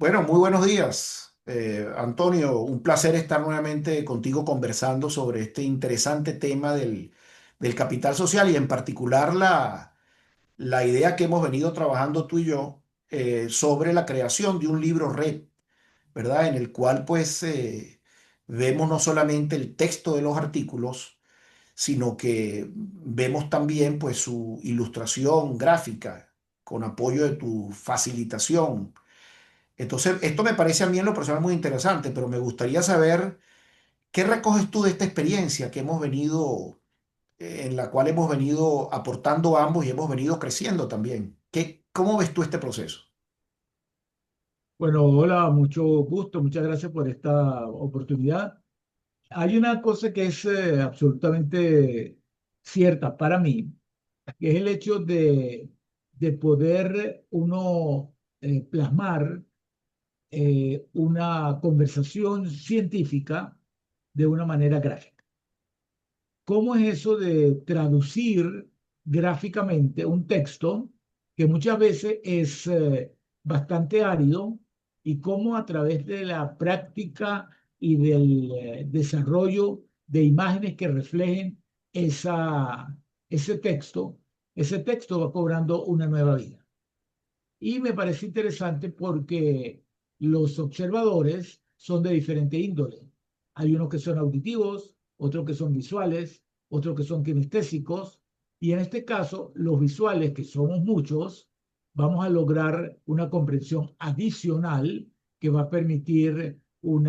Bueno, muy buenos días, Antonio. Un placer estar nuevamente contigo conversando sobre este interesante tema del capital social y en particular la idea que hemos venido trabajando tú y yo sobre la creación de un libro red, ¿verdad? En el cual pues vemos no solamente el texto de los artículos, sino que vemos también pues su ilustración gráfica con apoyo de tu facilitación. Entonces, esto me parece a mí en lo personal muy interesante, pero me gustaría saber qué recoges tú de esta experiencia que hemos venido, en la cual hemos venido aportando ambos y hemos venido creciendo también. ¿Cómo ves tú este proceso? Bueno, hola, mucho gusto, muchas gracias por esta oportunidad. Hay una cosa que es absolutamente cierta para mí, que es el hecho de poder uno plasmar una conversación científica de una manera gráfica. ¿Cómo es eso de traducir gráficamente un texto que muchas veces es bastante árido y cómo a través de la práctica y del desarrollo de imágenes que reflejen esa, ese texto, ese texto va cobrando una nueva vida? Y me parece interesante porque los observadores son de diferente índole. Hay unos que son auditivos, otros que son visuales, otros que son kinestésicos. Y en este caso, los visuales, que somos muchos, vamos a lograr una comprensión adicional que va a permitir un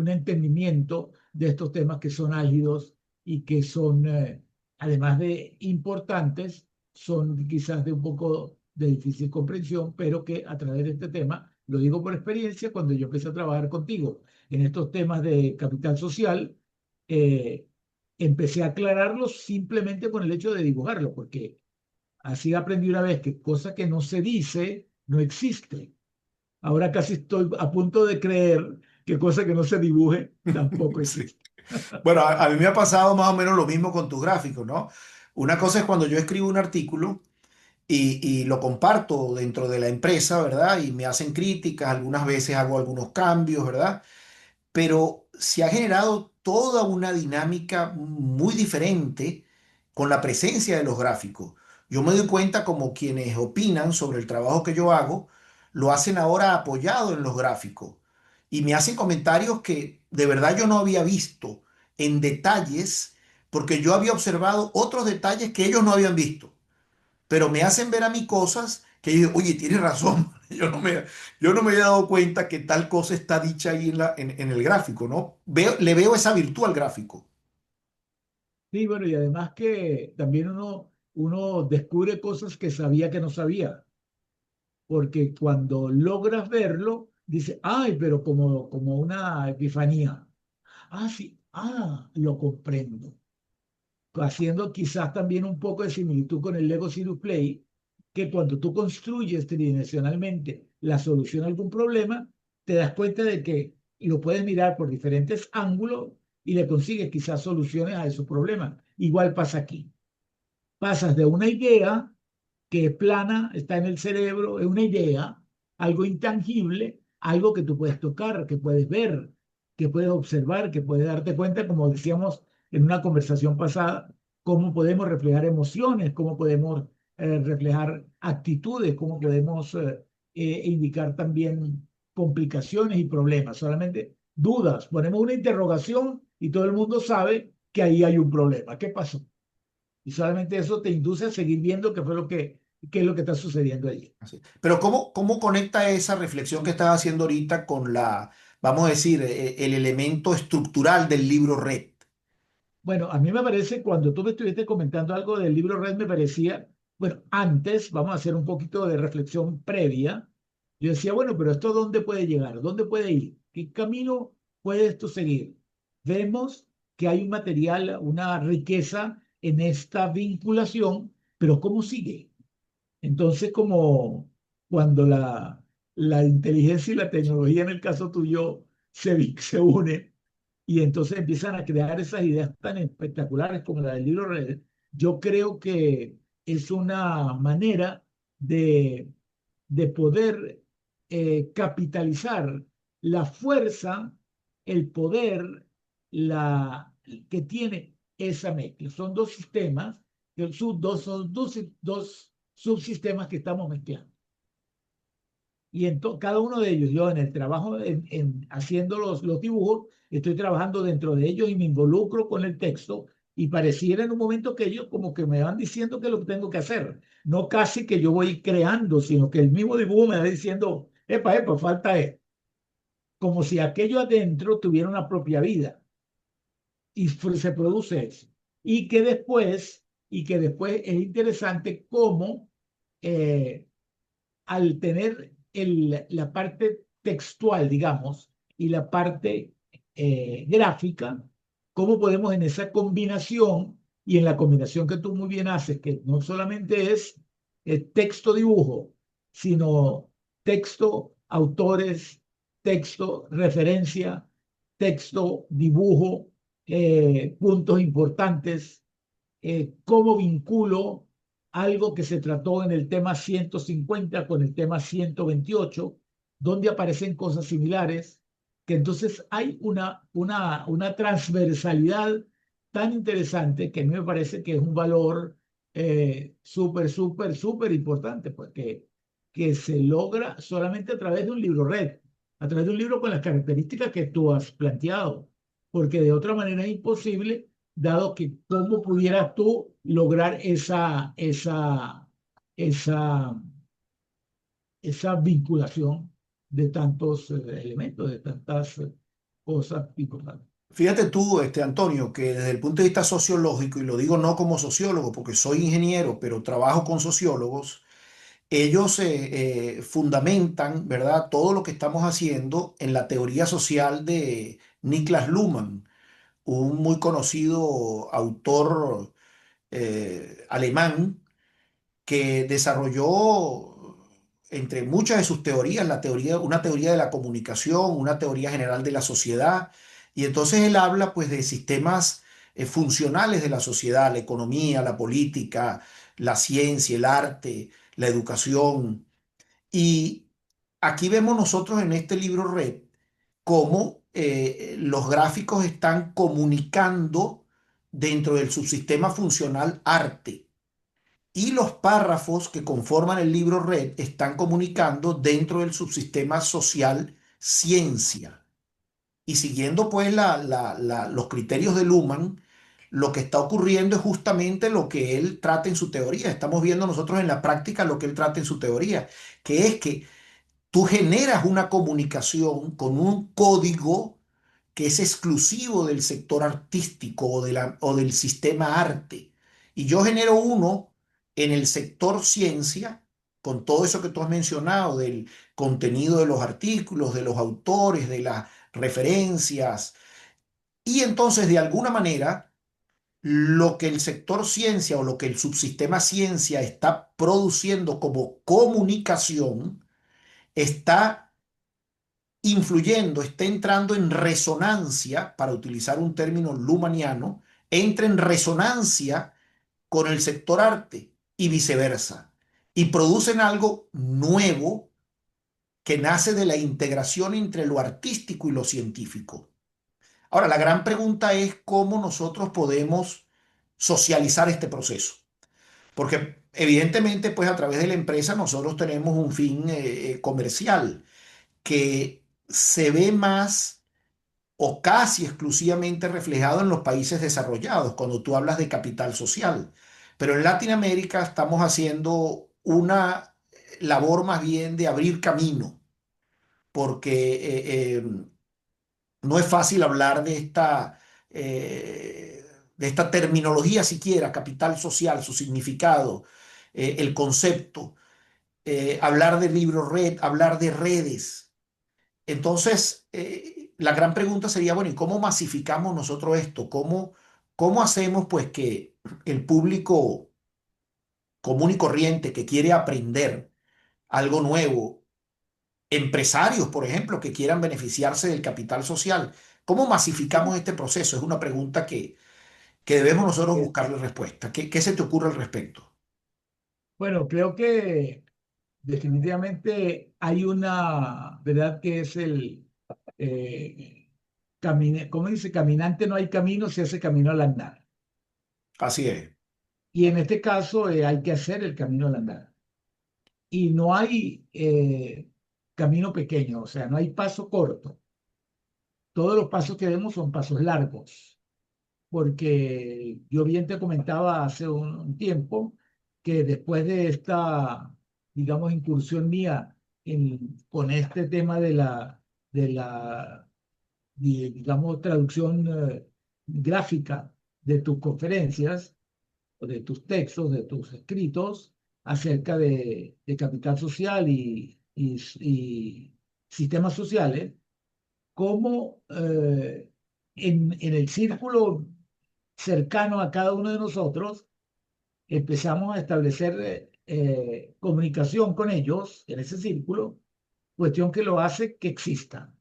entendimiento de estos temas que son álgidos y que son, además de importantes, son quizás de un poco de difícil comprensión, pero que a través de este tema, lo digo por experiencia, cuando yo empecé a trabajar contigo en estos temas de capital social, eh, empecé a aclararlos simplemente con el hecho de dibujarlo, porque así aprendí una vez que cosa que no se dice no existe. Ahora casi estoy a punto de creer que cosa que no se dibuje tampoco Sí. existe. Bueno, a mí me ha pasado más o menos lo mismo con tus gráficos, ¿no? Una cosa es cuando yo escribo un artículo y lo comparto dentro de la empresa, ¿verdad? Y me hacen críticas, algunas veces hago algunos cambios, ¿verdad? Pero se ha generado toda una dinámica muy diferente con la presencia de los gráficos. Yo me doy cuenta como quienes opinan sobre el trabajo que yo hago, lo hacen ahora apoyado en los gráficos y me hacen comentarios que de verdad yo no había visto en detalles porque yo había observado otros detalles que ellos no habían visto, pero me hacen ver a mí cosas que yo digo, oye, tienes razón, yo no me había dado cuenta que tal cosa está dicha ahí en el gráfico, ¿no? Le veo esa virtud al gráfico. Sí, bueno, y además que también uno descubre cosas que sabía que no sabía, porque cuando logras verlo, dice, ay, pero como una epifanía. Ah, sí, lo comprendo. Haciendo quizás también un poco de similitud con el Lego Serious Play, que cuando tú construyes tridimensionalmente la solución a algún problema, te das cuenta de que lo puedes mirar por diferentes ángulos y le consigues quizás soluciones a esos problemas. Igual pasa aquí. Pasas de una idea que es plana, está en el cerebro, es una idea, algo intangible, algo que tú puedes tocar, que puedes ver, que puedes observar, que puedes darte cuenta, como decíamos en una conversación pasada, cómo podemos reflejar emociones, cómo podemos reflejar actitudes, cómo podemos indicar también complicaciones y problemas, solamente dudas. Ponemos una interrogación y todo el mundo sabe que ahí hay un problema. ¿Qué pasó? Y solamente eso te induce a seguir viendo qué es lo que está sucediendo allí. Así. Pero ¿cómo conecta esa reflexión que estás haciendo ahorita con vamos a decir, el elemento estructural del libro red? Bueno, a mí me parece, cuando tú me estuviste comentando algo del libro Red, me parecía, bueno, antes, vamos a hacer un poquito de reflexión previa. Yo decía, bueno, pero ¿esto dónde puede llegar? ¿Dónde puede ir? ¿Qué camino puede esto seguir? Vemos que hay un material, una riqueza en esta vinculación, pero ¿cómo sigue? Entonces, como cuando la inteligencia y la tecnología, en el caso tuyo, se unen y entonces empiezan a crear esas ideas tan espectaculares como la del libro Red, yo creo que es una manera de, de poder capitalizar la fuerza, el poder la, que tiene esa mezcla. Son dos sistemas, dos subsistemas que estamos mezclando. Y en cada uno de ellos, yo en el trabajo, haciendo los dibujos, estoy trabajando dentro de ellos y me involucro con el texto y pareciera en un momento que ellos como que me van diciendo qué es lo que tengo que hacer. No casi que yo voy creando, sino que el mismo dibujo me va diciendo, epa, falta esto. Como si aquello adentro tuviera una propia vida y se produce eso. Y que después es interesante cómo al tener la parte textual, digamos, y la parte gráfica, cómo podemos en esa combinación y en la combinación que tú muy bien haces, que no solamente es texto-dibujo, sino texto, autores, texto, referencia, texto, dibujo, puntos importantes, cómo vinculo algo que se trató en el tema 150 con el tema 128, donde aparecen cosas similares, que entonces hay una transversalidad tan interesante que a mí me parece que es un valor súper importante, pues que se logra solamente a través de un libro red, a través de un libro con las características que tú has planteado, porque de otra manera es imposible dado que cómo pudieras tú lograr esa, esa vinculación de tantos elementos, de tantas cosas importantes. Fíjate tú, Antonio, que desde el punto de vista sociológico, y lo digo no como sociólogo, porque soy ingeniero, pero trabajo con sociólogos, ellos fundamentan, ¿verdad?, todo lo que estamos haciendo en la teoría social de Niklas Luhmann, un muy conocido autor alemán que desarrolló, entre muchas de sus teorías, una teoría de la comunicación, una teoría general de la sociedad, y entonces él habla pues de sistemas funcionales de la sociedad, la economía, la política, la ciencia, el arte, la educación. Y aquí vemos nosotros en este libro Red cómo los gráficos están comunicando dentro del subsistema funcional arte y los párrafos que conforman el libro red están comunicando dentro del subsistema social ciencia. Y siguiendo pues los criterios de Luhmann, lo que está ocurriendo es justamente lo que él trata en su teoría. Estamos viendo nosotros en la práctica lo que él trata en su teoría, que es que tú generas una comunicación con un código que es exclusivo del sector artístico o del sistema arte. Y yo genero uno en el sector ciencia, con todo eso que tú has mencionado, del contenido de los artículos, de los autores, de las referencias. Y entonces, de alguna manera, lo que el sector ciencia o lo que el subsistema ciencia está produciendo como comunicación, está influyendo, está entrando en resonancia, para utilizar un término lumaniano, entra en resonancia con el sector arte y viceversa. Y producen algo nuevo que nace de la integración entre lo artístico y lo científico. Ahora, la gran pregunta es cómo nosotros podemos socializar este proceso. Porque evidentemente, pues a través de la empresa nosotros tenemos un fin comercial que se ve más o casi exclusivamente reflejado en los países desarrollados, cuando tú hablas de capital social. Pero en Latinoamérica estamos haciendo una labor más bien de abrir camino, porque no es fácil hablar de esta terminología siquiera, capital social, su significado, el concepto, hablar de libro red, hablar de redes. Entonces, la gran pregunta sería, bueno, ¿y cómo masificamos nosotros esto? ¿Cómo hacemos pues que el público común y corriente que quiere aprender algo nuevo, empresarios, por ejemplo, que quieran beneficiarse del capital social, cómo masificamos Sí, este proceso? Es una pregunta que debemos nosotros es- buscarle respuesta. ¿Qué se te ocurre al respecto? bueno, creo que definitivamente hay una, ¿verdad? Que es eh, ¿cómo dice? Caminante no hay camino, se hace camino al andar. Así es, Y en este caso hay que hacer el camino al andar. Y no hay camino pequeño, o sea, no hay paso corto. Todos los pasos que vemos son pasos largos, porque yo bien te comentaba hace un tiempo que después de esta, digamos, incursión mía con este tema de la digamos, traducción gráfica de tus conferencias, o de tus textos, de tus escritos acerca de capital social y sistemas sociales, cómo en el círculo cercano a cada uno de nosotros empezamos a establecer comunicación con ellos en ese círculo, cuestión que lo hace que exista.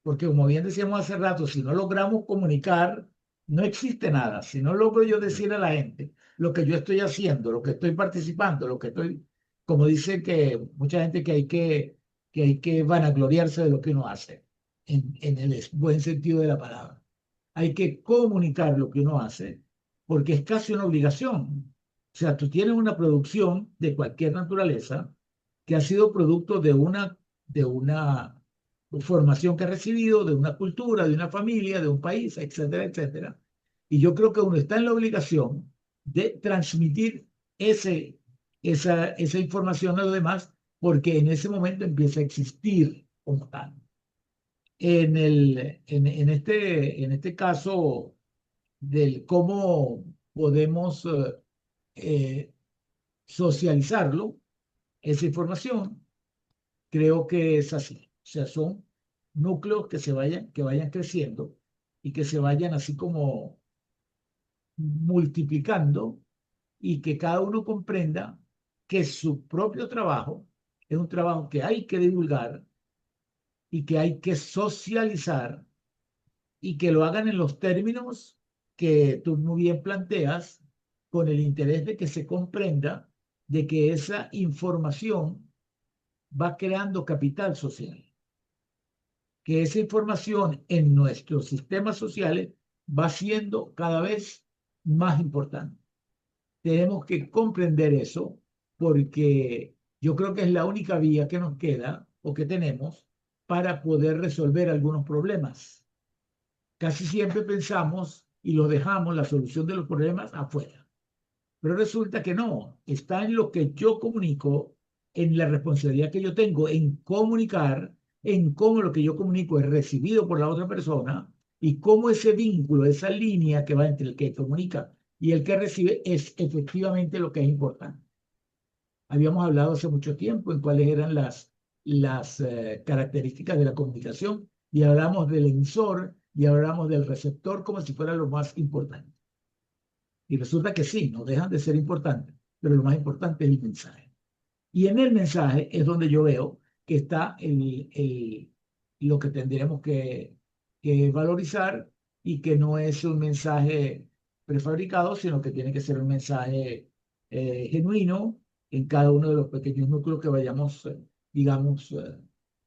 Porque como bien decíamos hace rato, si no logramos comunicar, no existe nada. Si no logro yo decir a la gente lo que yo estoy haciendo, lo que estoy participando, lo que estoy, como dice que mucha gente que hay que vanagloriarse de lo que uno hace, en el buen sentido de la palabra. Hay que comunicar lo que uno hace porque es casi una obligación. O sea, tú tienes una producción de cualquier naturaleza que ha sido producto de una formación que ha recibido, de una cultura, de una familia, de un país, etcétera, etcétera. Y yo creo que uno está en la obligación de transmitir esa información a los demás porque en ese momento empieza a existir como tal. En este caso del cómo podemos eh, socializarlo, esa información, creo que es así. O sea, son núcleos que vayan creciendo y que se vayan así como multiplicando y que cada uno comprenda que su propio trabajo es un trabajo que hay que divulgar y que hay que socializar y que lo hagan en los términos que tú muy bien planteas, con el interés de que se comprenda de que esa información va creando capital social, que esa información en nuestros sistemas sociales va siendo cada vez más importante. Tenemos que comprender eso porque yo creo que es la única vía que nos queda o que tenemos para poder resolver algunos problemas. Casi siempre pensamos y lo dejamos la solución de los problemas afuera. Pero resulta que no, está en lo que yo comunico, en la responsabilidad que yo tengo en comunicar, en cómo lo que yo comunico es recibido por la otra persona y cómo ese vínculo, esa línea que va entre el que comunica y el que recibe es efectivamente lo que es importante. Habíamos hablado hace mucho tiempo en cuáles eran las características de la comunicación y hablamos del emisor y hablamos del receptor como si fuera lo más importante. Y resulta que sí, no dejan de ser importantes, pero lo más importante es el mensaje. Y en el mensaje es donde yo veo que está lo que tendríamos que valorizar y que no es un mensaje prefabricado, sino que tiene que ser un mensaje genuino en cada uno de los pequeños núcleos que vayamos, digamos,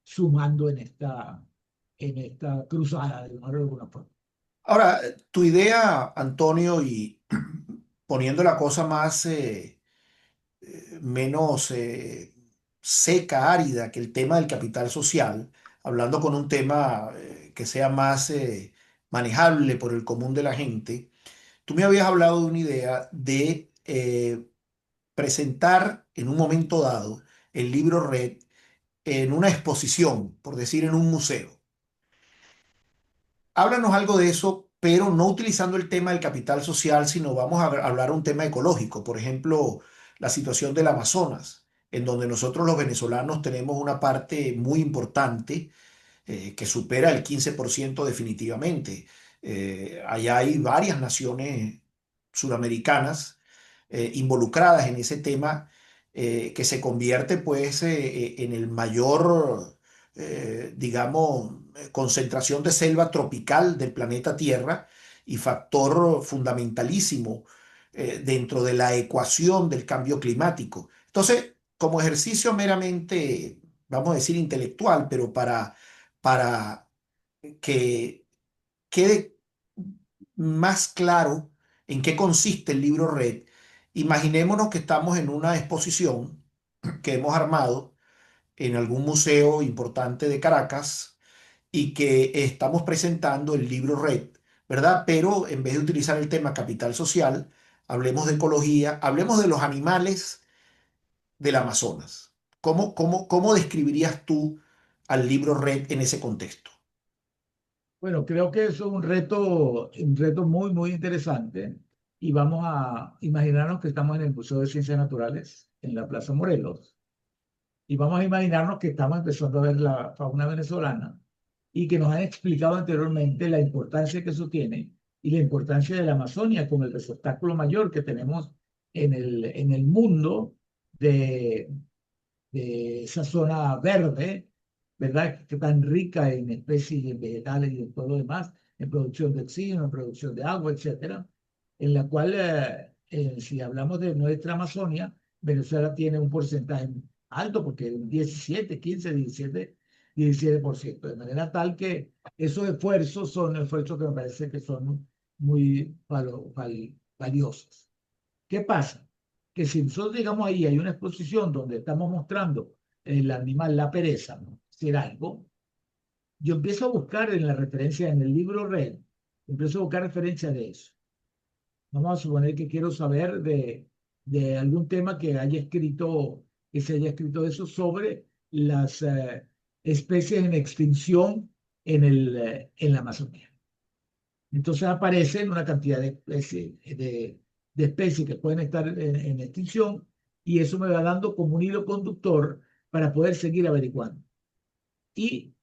sumando en esta cruzada, de alguna forma. Ahora, tu idea, Antonio, y poniendo la cosa más, menos seca, árida que el tema del capital social, hablando con un tema que sea más manejable por el común de la gente, tú me habías hablado de una idea de presentar en un momento dado el libro Red en una exposición, por decir, en un museo. Háblanos algo de eso, pero no utilizando el tema del capital social, sino vamos a hablar un tema ecológico. Por ejemplo, la situación del Amazonas, en donde nosotros los venezolanos tenemos una parte muy importante que supera el 15% definitivamente. Allá hay varias naciones sudamericanas involucradas en ese tema que se convierte pues en el mayor, digamos, concentración de selva tropical del planeta Tierra y factor fundamentalísimo dentro de la ecuación del cambio climático. Entonces, como ejercicio meramente, vamos a decir, intelectual, pero para que quede más claro en qué consiste el libro Red, imaginémonos que estamos en una exposición que hemos armado en algún museo importante de Caracas y que estamos presentando el libro Red, ¿verdad? Pero en vez de utilizar el tema capital social, hablemos de ecología, hablemos de los animales del Amazonas. ¿Cómo describirías tú al libro Red en ese contexto? Bueno, creo que eso es un reto muy, muy interesante. Y vamos a imaginarnos que estamos en el Museo de Ciencias Naturales, en la Plaza Morelos. Y vamos a imaginarnos que estamos empezando a ver la fauna venezolana y que nos han explicado anteriormente la importancia que eso tiene y la importancia de la Amazonia como el receptáculo mayor que tenemos en el mundo de, de esa zona verde, ¿verdad? Que tan rica en especies y vegetales y en todo lo demás, en producción de oxígeno, en producción de agua, etcétera, en la cual, si hablamos de nuestra Amazonia, Venezuela tiene un porcentaje alto, porque un 17, 15, 17, 17%, de manera tal que esos esfuerzos son esfuerzos que me parece que son muy valiosos. ¿Qué pasa? Que si nosotros llegamos ahí, hay una exposición donde estamos mostrando el animal, la pereza, ¿no? Hacer algo, yo empiezo a buscar en la referencia, en el libro Red, empiezo a buscar referencia de eso. Vamos a suponer que quiero saber de algún tema que haya escrito, que se haya escrito eso sobre las especies en extinción en la Amazonía. Entonces aparecen una cantidad de especies que pueden estar en extinción y eso me va dando como un hilo conductor para poder seguir averiguando. Y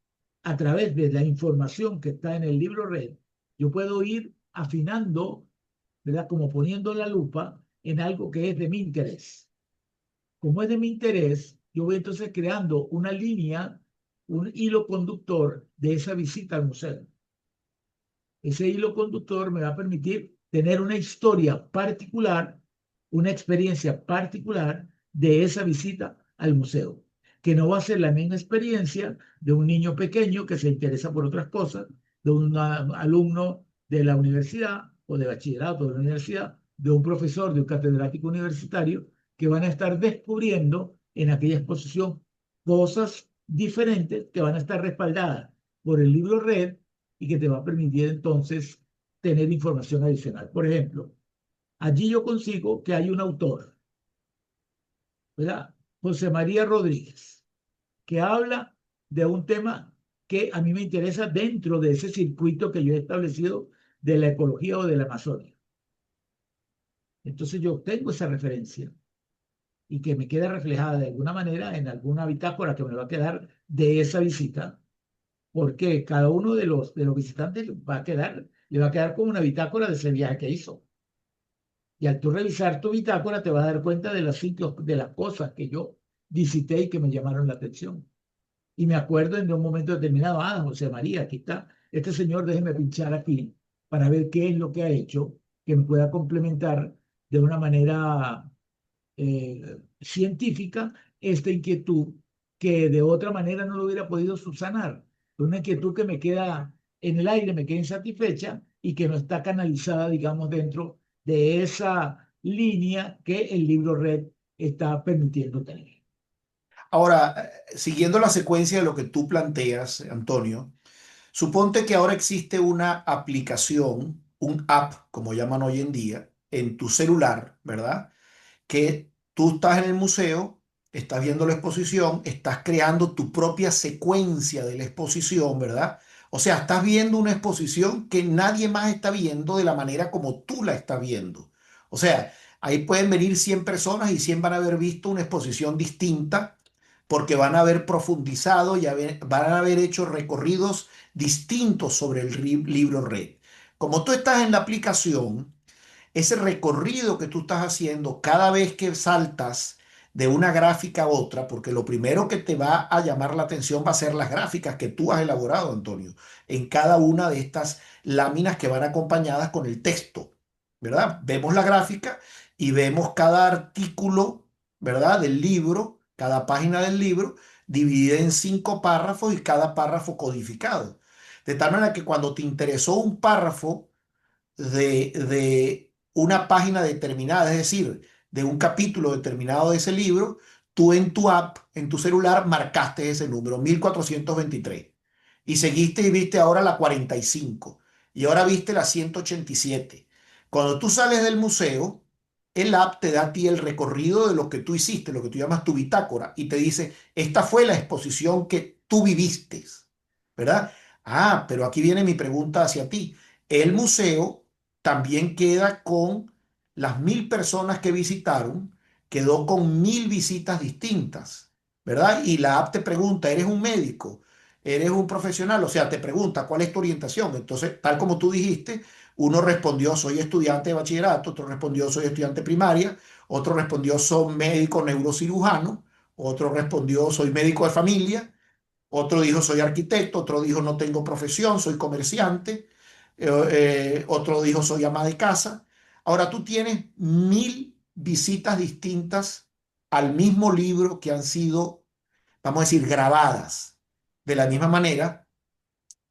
a través de la información que está en el libro Red, yo puedo ir afinando, ¿verdad? Como poniendo la lupa en algo que es de mi interés. Como es de mi interés, yo voy entonces creando una línea, un hilo conductor de esa visita al museo. Ese hilo conductor me va a permitir tener una historia particular, una experiencia particular de esa visita al museo, que no va a ser la misma experiencia de un niño pequeño que se interesa por otras cosas, de un alumno de la universidad o de bachillerato de la universidad, de un profesor, de un catedrático universitario, que van a estar descubriendo en aquella exposición cosas diferentes que van a estar respaldadas por el libro Red y que te va a permitir entonces tener información adicional. Por ejemplo, allí yo consigo que hay un autor, ¿verdad? José María Rodríguez, que habla de un tema que a mí me interesa dentro de ese circuito que yo he establecido de la ecología o de la Amazonia. Entonces yo tengo esa referencia y que me queda reflejada de alguna manera en alguna bitácora que me va a quedar de esa visita, porque cada uno de los visitantes le va a quedar como una bitácora de ese viaje que hizo. Y al tú revisar tu bitácora te vas a dar cuenta de los sitios, de las cosas que yo visité y que me llamaron la atención. Y me acuerdo en un momento determinado, José María, aquí está, este señor, déjeme pinchar aquí para ver qué es lo que ha hecho, que me pueda complementar de una manera científica esta inquietud que de otra manera no lo hubiera podido subsanar. Una inquietud que me queda en el aire, me queda insatisfecha y que no está canalizada, digamos, dentro de esa línea que el libro Red está permitiendo tener. Ahora, siguiendo la secuencia de lo que tú planteas, Antonio, suponte que ahora existe una aplicación, un app, como llaman hoy en día, en tu celular, ¿verdad? Que tú estás en el museo, estás viendo la exposición, estás creando tu propia secuencia de la exposición, ¿verdad? O sea, estás viendo una exposición que nadie más está viendo de la manera como tú la estás viendo. O sea, ahí pueden venir 100 personas y 100 van a haber visto una exposición distinta porque van a haber profundizado y van a haber hecho recorridos distintos sobre el libro Red. Como tú estás en la aplicación, ese recorrido que tú estás haciendo cada vez que saltas de una gráfica a otra, porque lo primero que te va a llamar la atención va a ser las gráficas que tú has elaborado, Antonio, en cada una de estas láminas que van acompañadas con el texto, ¿verdad? Vemos la gráfica y vemos cada artículo, ¿verdad? Del libro cada página del libro, dividida en 5 párrafos y cada párrafo codificado. De tal manera que cuando te interesó un párrafo de una página determinada, es decir, de un capítulo determinado de ese libro, tú en tu app, en tu celular, marcaste ese número, 1423. Y seguiste y viste ahora la 45. Y ahora viste la 187. Cuando tú sales del museo, el app te da a ti el recorrido de lo que tú hiciste, lo que tú llamas tu bitácora, y te dice, esta fue la exposición que tú viviste, ¿verdad? Ah, pero aquí viene mi pregunta hacia ti. El museo también queda con las 1.000 personas que visitaron, quedó con 1.000 visitas distintas, ¿verdad? Y la app te pregunta, ¿eres un médico? ¿Eres un profesional? O sea, te pregunta, ¿cuál es tu orientación? Entonces, tal como tú dijiste, uno respondió, soy estudiante de bachillerato, otro respondió, soy estudiante primaria, otro respondió, soy médico neurocirujano, otro respondió, soy médico de familia, otro dijo, soy arquitecto, otro dijo, no tengo profesión, soy comerciante, otro dijo, soy ama de casa. Ahora tú tienes 1.000 visitas distintas al mismo libro que han sido, vamos a decir, grabadas de la misma manera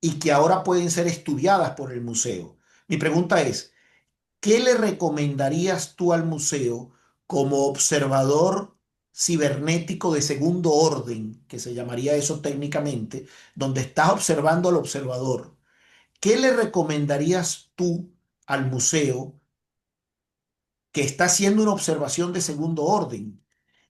y que ahora pueden ser estudiadas por el museo. Mi pregunta es, ¿qué le recomendarías tú al museo como observador cibernético de segundo orden, que se llamaría eso técnicamente, donde estás observando al observador? ¿Qué le recomendarías tú al museo que está haciendo una observación de segundo orden?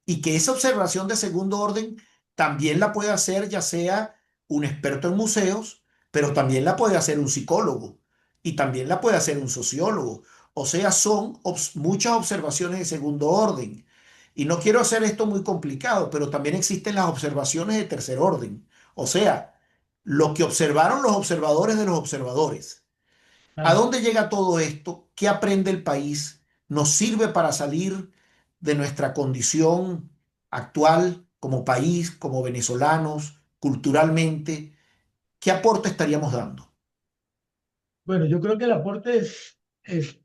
Y que esa observación de segundo orden también la puede hacer ya sea un experto en museos, pero también la puede hacer un psicólogo y también la puede hacer un sociólogo. O sea, son muchas observaciones de segundo orden. Y no quiero hacer esto muy complicado, pero también existen las observaciones de tercer orden. O sea, lo que observaron los observadores de los observadores. ¿A Claro. dónde llega todo esto? ¿Qué aprende el país? ¿Nos sirve para salir de nuestra condición actual como país, como venezolanos, culturalmente? ¿Qué aporte estaríamos dando? Bueno, yo creo que el aporte es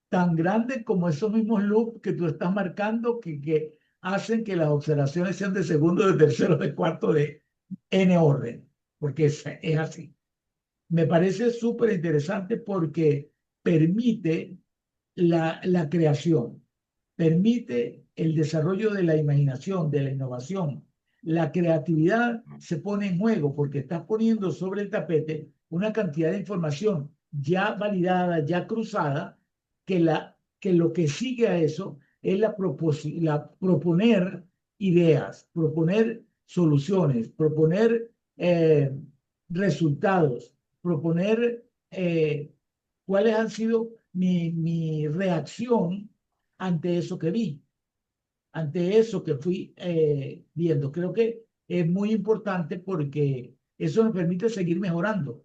tan grande como esos mismos loops que tú estás marcando que hacen que las observaciones sean de segundo, de tercero, de cuarto, de N orden, porque es así. Me parece súper interesante porque permite la creación, permite el desarrollo de la imaginación, de la innovación. La creatividad se pone en juego porque estás poniendo sobre el tapete una cantidad de información ya validada, ya cruzada, que lo que sigue a eso es la proponer ideas, proponer soluciones, proponer resultados, proponer cuáles han sido mi reacción ante eso que vi, ante eso que fui viendo. Creo que es muy importante porque eso nos permite seguir mejorando.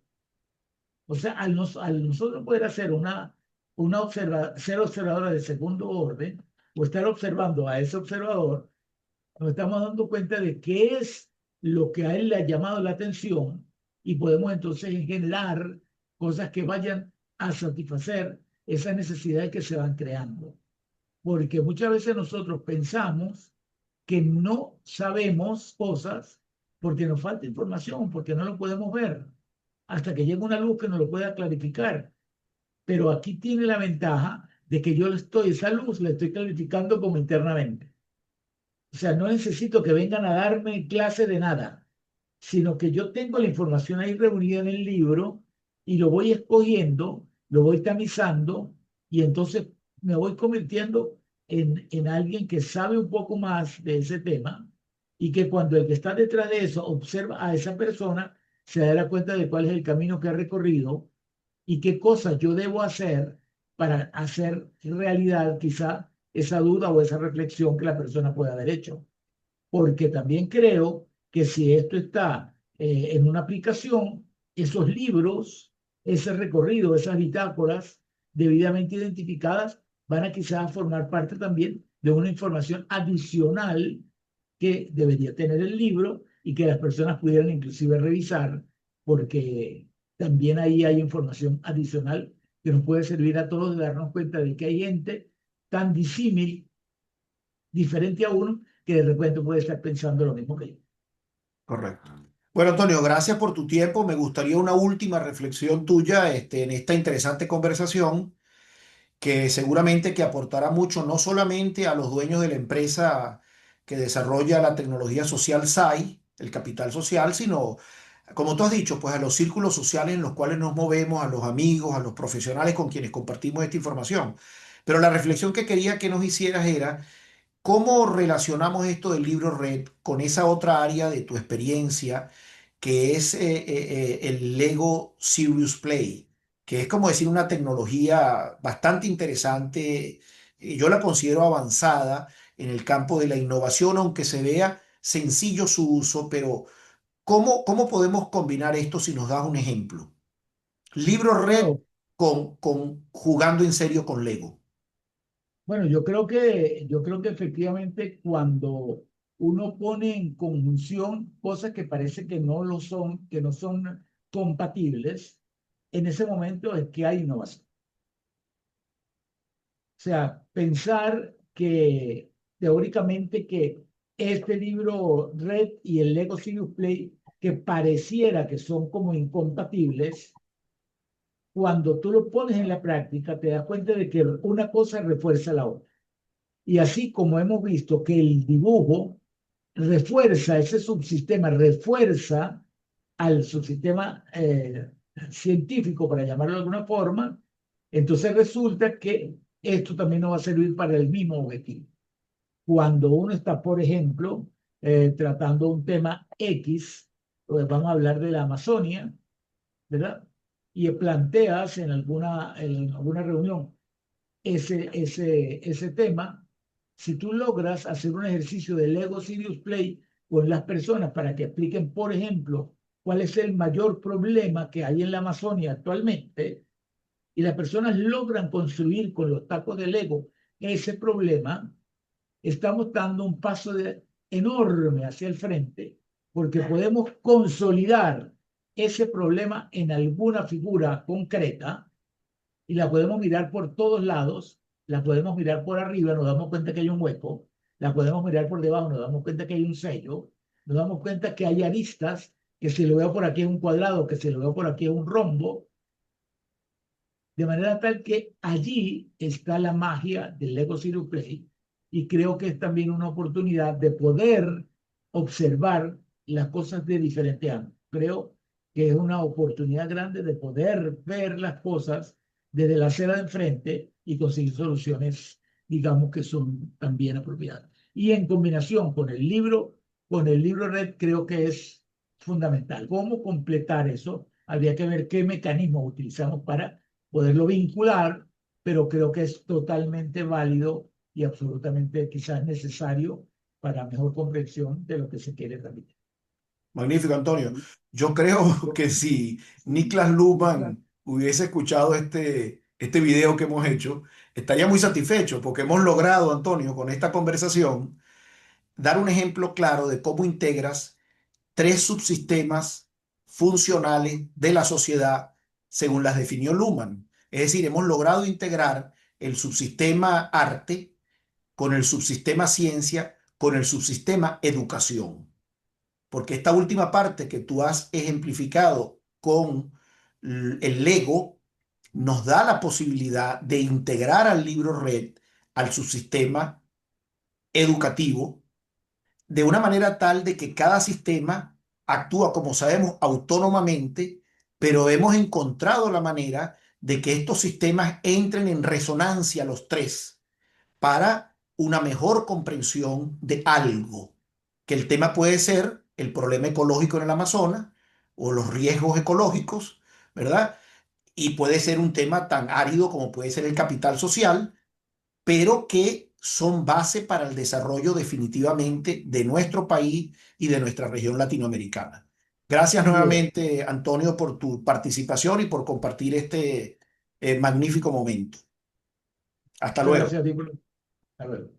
O sea, al nosotros poder hacer ser observadora de segundo orden o estar observando a ese observador, nos estamos dando cuenta de qué es lo que a él le ha llamado la atención y podemos entonces generar cosas que vayan a satisfacer esas necesidades que se van creando. Porque muchas veces nosotros pensamos que no sabemos cosas porque nos falta información, porque no lo podemos ver, hasta que llega una luz que nos lo pueda clarificar. Pero aquí tiene la ventaja de que yo esa luz la estoy clarificando como internamente. O sea, no necesito que vengan a darme clase de nada, sino que yo tengo la información ahí reunida en el libro y lo voy escogiendo, lo voy tamizando y entonces me voy convirtiendo en alguien que sabe un poco más de ese tema y que cuando el que está detrás de eso observa a esa persona, se dará cuenta de cuál es el camino que ha recorrido y qué cosas yo debo hacer para hacer realidad quizá esa duda o esa reflexión que la persona puede haber hecho. Porque también creo que si esto está en una aplicación, esos libros, ese recorrido, esas bitácoras debidamente identificadas, van a quizás formar parte también de una información adicional que debería tener el libro y que las personas pudieran inclusive revisar, porque también ahí hay información adicional que nos puede servir a todos de darnos cuenta de que hay gente tan disímil, diferente a uno, que de repente puede estar pensando lo mismo que yo. Correcto. Bueno, Antonio, gracias por tu tiempo. Me gustaría una última reflexión tuya, en esta interesante conversación que seguramente que aportará mucho no solamente a los dueños de la empresa que desarrolla la tecnología social SAI, el capital social, sino, como tú has dicho, pues a los círculos sociales en los cuales nos movemos, a los amigos, a los profesionales con quienes compartimos esta información. Pero la reflexión que quería que nos hicieras era ¿cómo relacionamos esto del libro Red con esa otra área de tu experiencia que es el Lego Serious Play? Que es como decir una tecnología bastante interesante. Yo la considero avanzada en el campo de la innovación, aunque se vea sencillo su uso, pero ¿cómo podemos combinar esto si nos das un ejemplo? Libro Red Bueno, con jugando en serio con Lego. bueno, yo creo que efectivamente cuando uno pone en conjunción cosas que parece que no lo son, que no son compatibles, en ese momento es que hay innovación. O sea, pensar que teóricamente que este libro Red y el Lego Serious Play, que pareciera que son como incompatibles, cuando tú lo pones en la práctica, te das cuenta de que una cosa refuerza la otra. Y así como hemos visto que el dibujo refuerza ese subsistema, refuerza al subsistema científico, para llamarlo de alguna forma, entonces resulta que esto también nos va a servir para el mismo objetivo. Cuando uno está, por ejemplo, tratando un tema X, pues vamos a hablar de la Amazonia, ¿verdad? Y planteas en alguna reunión ese tema, si tú logras hacer un ejercicio de Lego Serious Play con las personas para que expliquen, por ejemplo, cuál es el mayor problema que hay en la Amazonia actualmente, y las personas logran construir con los tacos de Lego ese problema, estamos dando un paso enorme hacia el frente, porque podemos consolidar ese problema en alguna figura concreta y la podemos mirar por todos lados, la podemos mirar por arriba, nos damos cuenta que hay un hueco, la podemos mirar por debajo, nos damos cuenta que hay un sello, nos damos cuenta que hay aristas, que si lo veo por aquí es un cuadrado, que si lo veo por aquí es un rombo, de manera tal que allí está la magia del Lego Zero Play y creo que es también una oportunidad de poder observar las cosas de diferente ángulo. Creo que es una oportunidad grande de poder ver las cosas desde la acera de enfrente y conseguir soluciones, digamos, que son también apropiadas. Y en combinación con el libro Red, creo que es fundamental. ¿Cómo completar eso? Habría que ver qué mecanismos utilizamos para poderlo vincular, pero creo que es totalmente válido y absolutamente quizás necesario para mejor comprensión de lo que se quiere transmitir. Magnífico, Antonio. Yo creo que si Niklas Luhmann hubiese escuchado este video que hemos hecho, estaría muy satisfecho porque hemos logrado, Antonio, con esta conversación, dar un ejemplo claro de cómo integras tres subsistemas funcionales de la sociedad según las definió Luhmann. Es decir, hemos logrado integrar el subsistema arte con el subsistema ciencia, con el subsistema educación, porque esta última parte que tú has ejemplificado con el Lego nos da la posibilidad de integrar al libro Red al subsistema educativo de una manera tal de que cada sistema actúa, como sabemos, autónomamente, pero hemos encontrado la manera de que estos sistemas entren en resonancia los tres para una mejor comprensión de algo, que el tema puede ser el problema ecológico en el Amazonas o los riesgos ecológicos, ¿verdad? Y puede ser un tema tan árido como puede ser el capital social, pero que son base para el desarrollo definitivamente de nuestro país y de nuestra región latinoamericana. Gracias Así es. nuevamente, Antonio, por tu participación y por compartir este magnífico momento. Hasta Muchas luego. gracias a ti. Hasta luego.